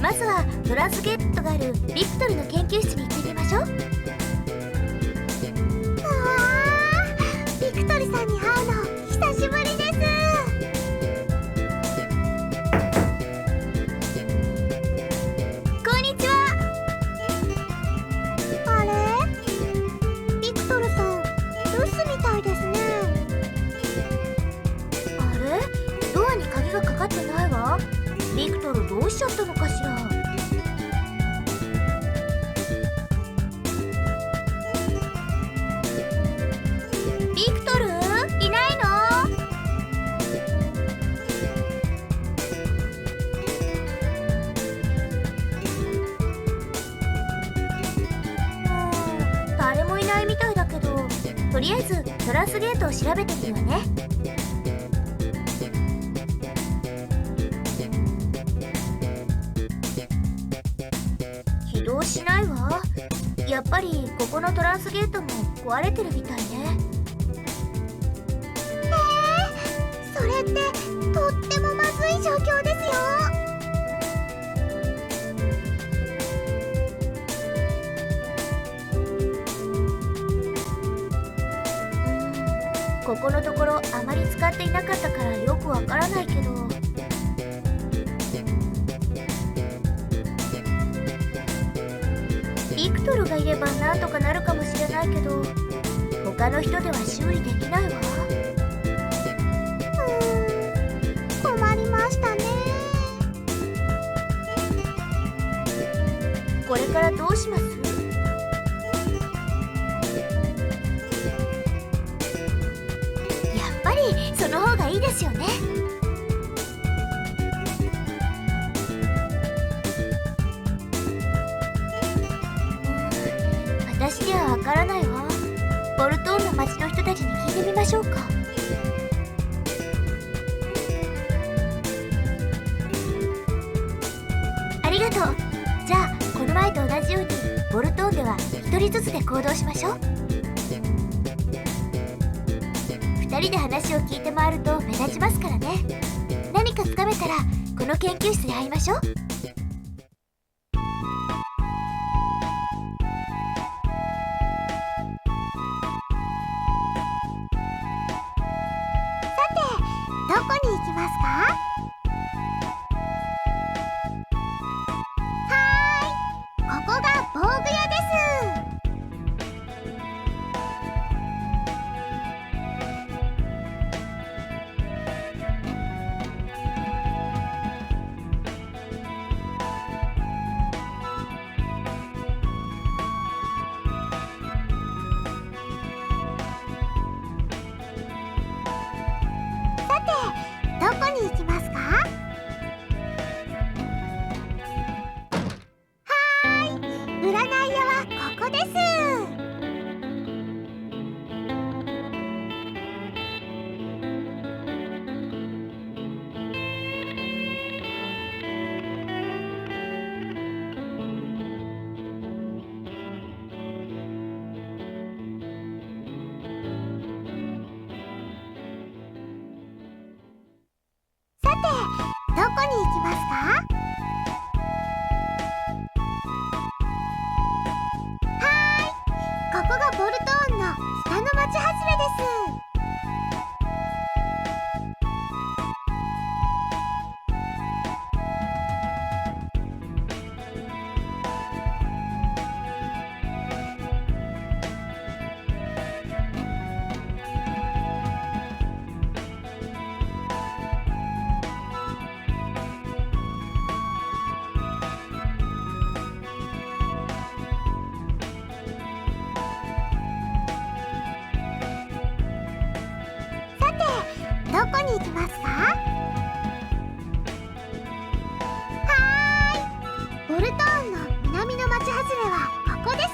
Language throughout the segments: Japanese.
まずはトランスゲートがあるビクトルの研究室に行ってみましょう。ビクトルさんに会うの久しぶりです。こんにちは。あれ、ビクトルさん留守みたいですね。あれ、ドアに鍵がかかってないわ。ビクトルどうしちゃったのかしら。ビクトルいないの？誰もいないみたいだけど、とりあえずトランスゲートを調べてみるわね。起動しないわ。やっぱりここのトランスゲートも壊れてるみたいね。それってとってもまずい状況ですよ。ここのところあまり使っていなかったからよくわからないけど、ビクトルがいればなんとかなるかもしれないけど、他の人では修理できないわ。困りましたね。これからどうします？やっぱりその方がいいですよね。私ではわからないわ。ボルトーンの町の人たちに聞いてみましょうか。ありがとう。じゃあこの前と同じようにボルトーンでは1人ずつで行動しましょう。2人で話を聞いて回ると目立ちますからね。何かつかめたらこの研究室に入りましょう。どこに行きますか？ここが防具屋です。どこに行きますか？占い屋はここです。どこに行きますか？ここがボルトーンの北の町外れです。どこに行きますか？ボルトーンの南の町外れはここです。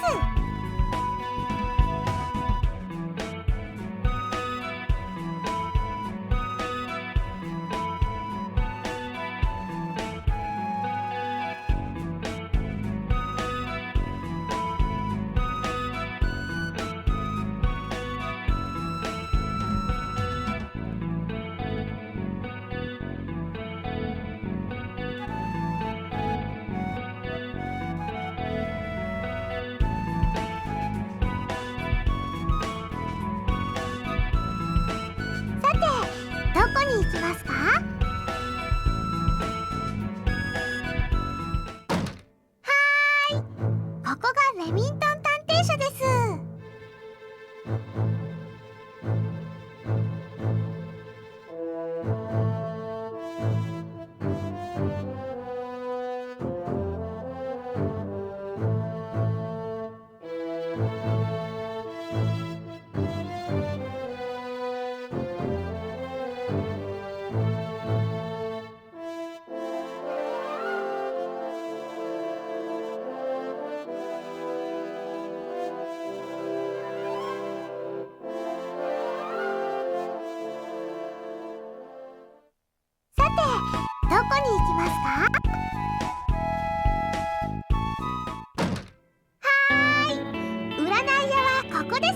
に行きますか？ここがレミントン探偵社です。さて、どこに行きますか？はーい、占い屋はここです。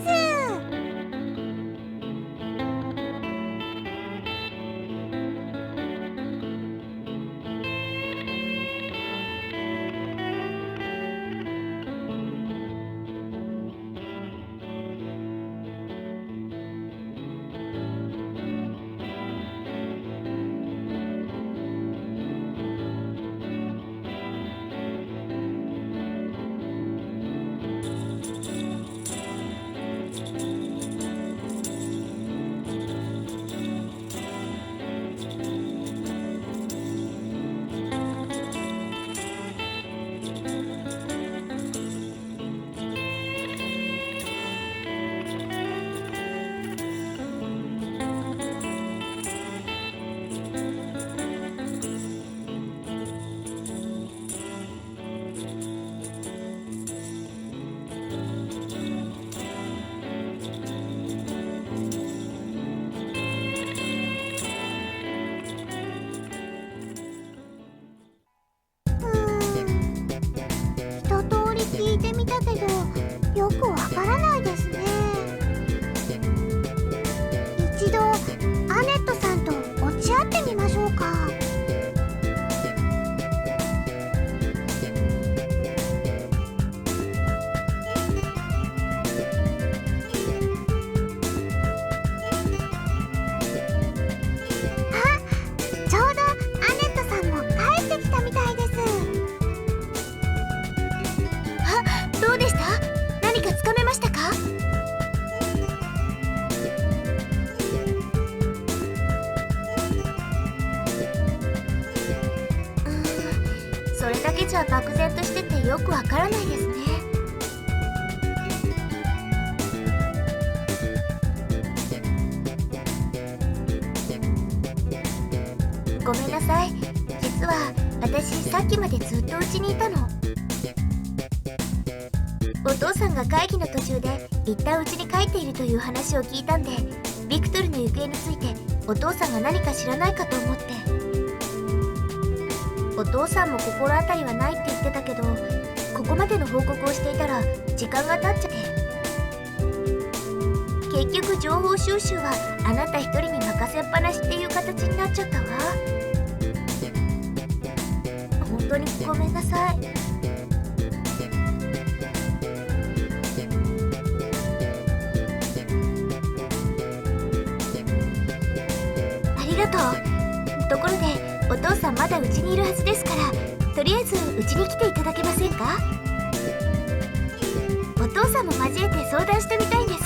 一通り聞いてみたけど、よくわからないですね。一度アネットさんと落ち合ってみましょうか。ちょうどアネットさんも帰ってきたみたいです。どうでした？何かつかめましたか？それだけじゃ漠然としててよくわからないですね。ごめんなさい。実は私さっきまでずっと家にいたの。お父さんが会議の途中で一旦家に帰っているという話を聞いたんで、ビクトルの行方についてお父さんが何か知らないかと思って。お父さんも心当たりはないって言ってたけど、ここまでの報告をしていたら時間が経っちゃって、結局情報収集はあなた一人に任せっぱなしっていう形になっちゃったわ。本当にごめんなさい。ありがとう。ところでお父さんまだうちにいるはずですから、とりあえずうちに来ていただけませんか？お父さんも交えて相談してみたいんです。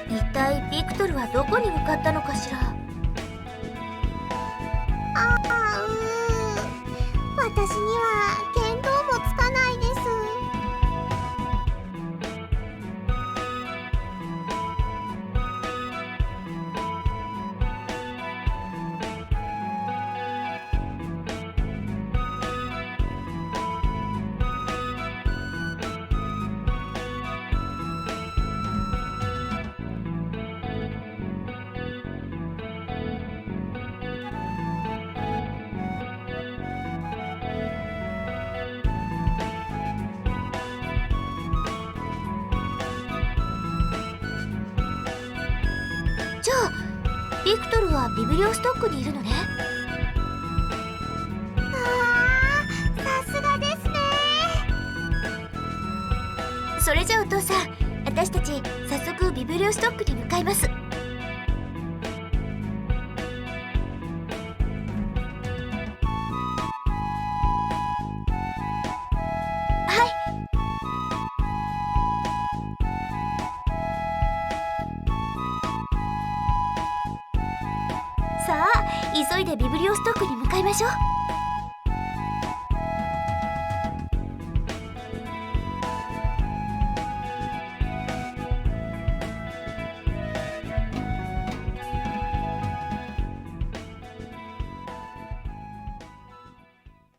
一体ビクトルはどこに向かったのかしら。私には見当もつかないです。はビブリオストックにいるのね。さすがですね。それじゃあお父さん、私たち早速ビブリオストックに向かいます。さあ、急いでビブリオストックに向かいましょう。